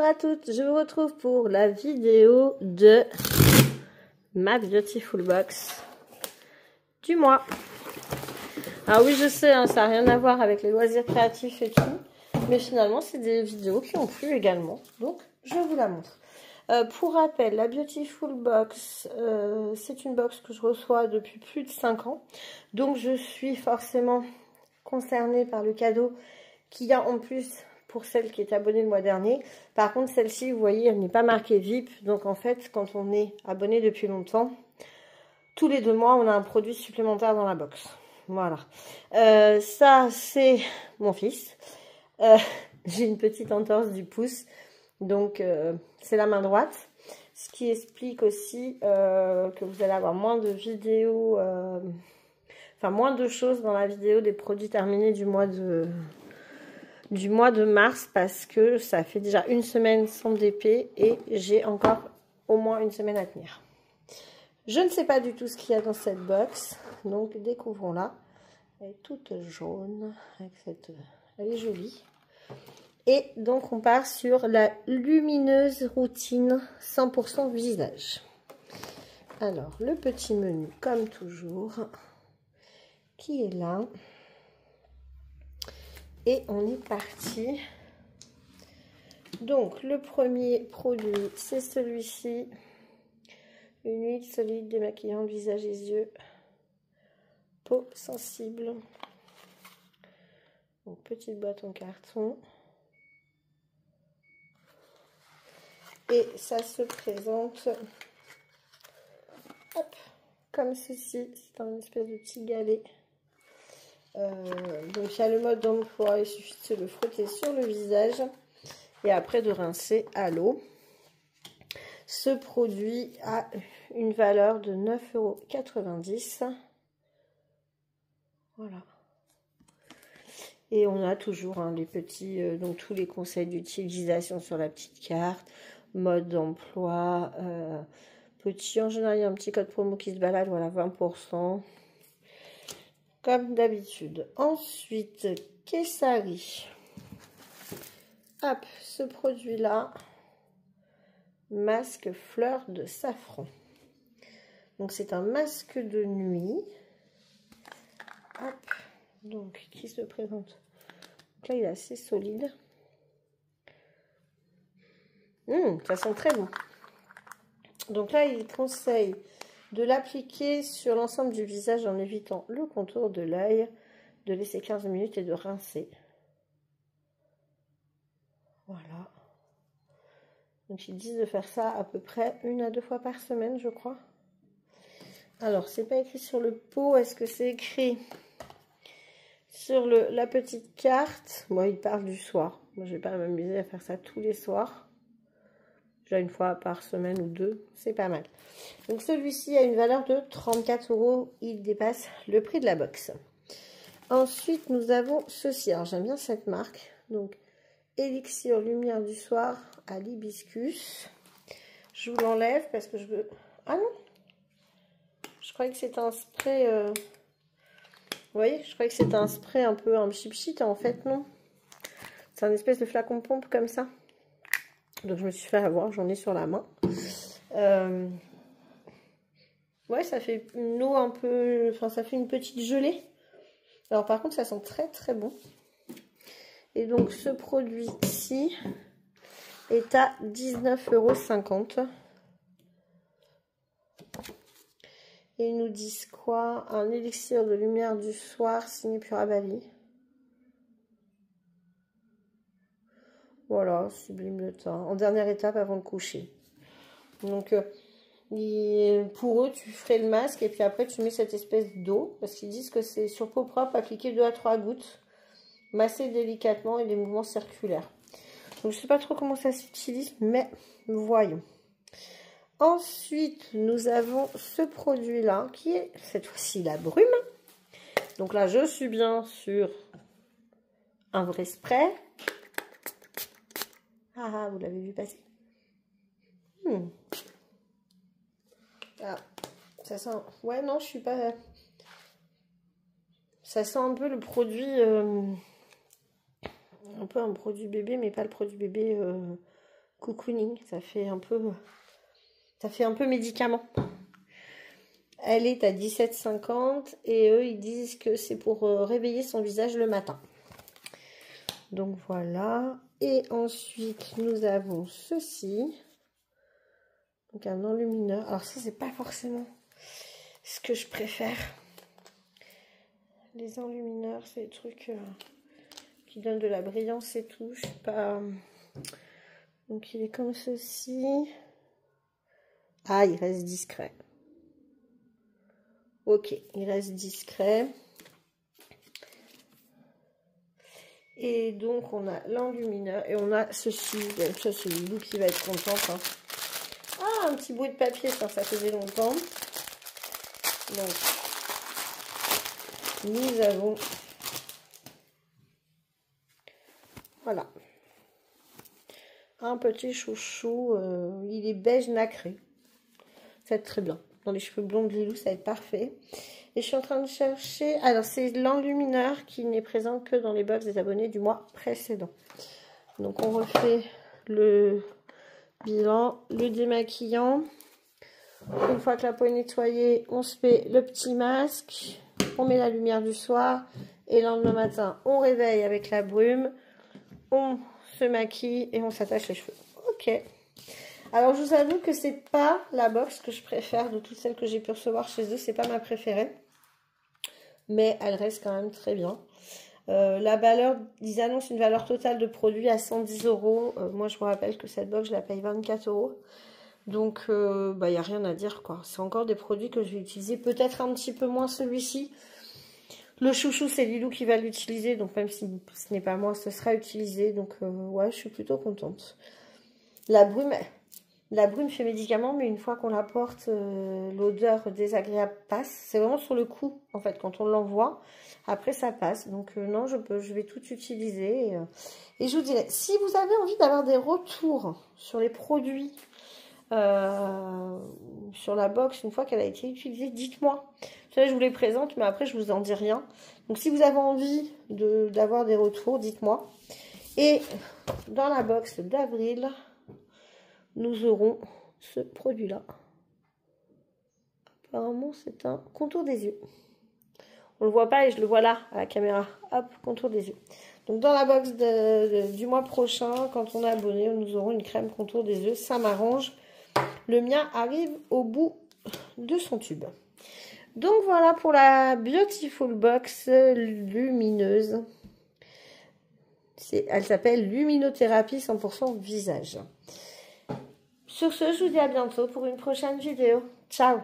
à toutes, je vous retrouve pour la vidéo de ma Beautiful Box du mois. Alors oui, je sais, hein, ça n'a rien à voir avec les loisirs créatifs et tout, mais finalement, c'est des vidéos qui ont plu également, donc je vous la montre. Pour rappel, la Beautiful Box, c'est une box que je reçois depuis plus de 5 ans, donc je suis forcément concernée par le cadeau qu'il y a en plus pour celle qui est abonnée le mois dernier. Par contre, celle-ci, vous voyez, elle n'est pas marquée VIP. Donc, en fait, quand on est abonné depuis longtemps, tous les 2 mois, on a un produit supplémentaire dans la box. Voilà. Ça, c'est mon fils. J'ai une petite entorse du pouce. Donc, c'est la main droite. Ce qui explique aussi que vous allez avoir moins de vidéos... enfin, moins de choses dans la vidéo des produits terminés du mois de mars, parce que ça fait déjà une semaine sans DP et j'ai encore au moins une semaine à tenir. Je ne sais pas du tout ce qu'il y a dans cette box, donc découvrons-la. Elle est toute jaune, avec cette... elle est jolie. Et donc on part sur la lumineuse routine 100% visage. Alors le petit menu comme toujours qui est là. Et on est parti. Donc, le premier produit, c'est celui-ci. Une huile solide démaquillant visage et yeux. Peau sensible. Donc, petite boîte en carton. Et ça se présente hop, comme ceci. C'est un espèce de petit galet. Donc il y a le mode d'emploi, il suffit de se le frotter sur le visage et après de rincer à l'eau. Ce produit a une valeur de 9,90 €. Voilà. Et on a toujours les petits, donc tous les conseils d'utilisation sur la petite carte, mode d'emploi, petit, en général il y a un petit code promo qui se balade, voilà, 20%. Comme d'habitude. Ensuite, Kessari. Hop, ce produit-là, masque fleur de safran. Donc, c'est un masque de nuit. Hop, donc, qui se présente. Donc là, il est assez solide. Ça sent très bon. Donc là, il conseille de l'appliquer sur l'ensemble du visage en évitant le contour de l'œil, de laisser 15 minutes et de rincer. Voilà. Donc ils disent de faire ça à peu près 1 à 2 fois par semaine, je crois. Alors, c'est pas écrit sur le pot. Est-ce que c'est écrit sur la petite carte? Moi, il parle du soir. Moi, je vais pas m'amuser à faire ça tous les soirs. Déjà 1 fois par semaine ou 2, c'est pas mal. Donc celui-ci a une valeur de 34 €. Il dépasse le prix de la box. Ensuite, nous avons ceci. Alors, j'aime bien cette marque. Donc, Élixir Lumière du Soir à l'hibiscus. Je vous l'enlève parce que je veux... Ah non! Je croyais que c'était un spray... Vous voyez, je croyais que c'était un spray un peu un pchit, en fait, non. C'est un espèce de flacon pompe comme ça. Donc, je me suis fait avoir, j'en ai sur la main. Ouais, ça fait une eau un peu... Enfin, ça fait une petite gelée. Alors, par contre, ça sent très, très bon. Et donc, ce produit-ci est à 19,50 €. Et ils nous disent quoi? Un élixir de lumière du soir signé Purabali. Voilà, sublime le teint. En dernière étape avant de coucher. Donc, pour eux, tu ferais le masque et puis après, tu mets cette espèce d'eau. Parce qu'ils disent que c'est sur peau propre, appliquer 2 à 3 gouttes. Masser délicatement et des mouvements circulaires. Donc, je ne sais pas trop comment ça s'utilise, mais voyons. Ensuite, nous avons ce produit-là qui est cette fois-ci la brume. Donc là, je suis bien sur un vrai spray. Ah, vous l'avez vu passer. Ah, ça sent... Ouais, non, je suis pas... Ça sent un peu le produit... un peu un produit bébé, mais pas le produit bébé cocooning. Ça fait un peu médicament. Elle est à 17,50 et eux, ils disent que c'est pour réveiller son visage le matin. Donc voilà. Et ensuite, nous avons ceci. Donc un enlumineur. Alors ça, c'est pas forcément ce que je préfère. Les enlumineurs, c'est des trucs qui donnent de la brillance et tout. Je sais pas. Donc il est comme ceci. Ah, il reste discret. Ok, il reste discret. Et donc, on a l'enlumineur et on a ceci. Ça, c'est Lilou qui va être contente. Hein. Ah, un petit bout de papier, ça faisait longtemps. Donc, nous avons... Voilà. Un petit chouchou. Il est beige nacré. Ça va être très bien. Dans les cheveux blonds de Lilou, ça va être parfait. Et je suis en train de chercher... Alors, c'est l'enlumineur qui n'est présent que dans les box des abonnés du mois précédent. Donc, on refait le bilan, le démaquillant. Une fois que la peau est nettoyée, on se fait le petit masque. On met la lumière du soir. Et le lendemain matin, on réveille avec la brume. On se maquille et on s'attache les cheveux. Ok. Alors, je vous avoue que c'est pas la box que je préfère de toutes celles que j'ai pu recevoir chez eux. C'est pas ma préférée. Mais elle reste quand même très bien. La valeur, ils annoncent une valeur totale de produit à 110 €. Moi, je vous rappelle que cette box, je la paye 24 €. Donc, il n'y a rien à dire, quoi. C'est encore des produits que je vais utiliser. Peut-être un petit peu moins celui-ci. Le chouchou, c'est Lilou qui va l'utiliser. Donc, même si ce n'est pas moi, ce sera utilisé. Donc, ouais, je suis plutôt contente. La brume fait médicament, mais une fois qu'on la porte, l'odeur désagréable passe. C'est vraiment sur le coup, en fait, quand on l'envoie. Après, ça passe. Donc, non, je vais tout utiliser. Et je vous dirais, si vous avez envie d'avoir des retours sur les produits, sur la box, une fois qu'elle a été utilisée, dites-moi. Je vous les présente, mais après, je vous en dis rien. Donc, si vous avez envie d'avoir des retours, dites-moi. Et dans la box d'avril... nous aurons ce produit-là. Apparemment, c'est un contour des yeux. On le voit pas et je le vois là, à la caméra. Hop, contour des yeux. Donc, dans la box du mois prochain, quand on est abonné, nous aurons une crème contour des yeux. Ça m'arrange. Le mien arrive au bout de son tube. Donc, voilà pour la Beautiful Box lumineuse. Elle s'appelle Luminothérapie 100% visage. Sur ce, je vous dis à bientôt pour une prochaine vidéo. Ciao!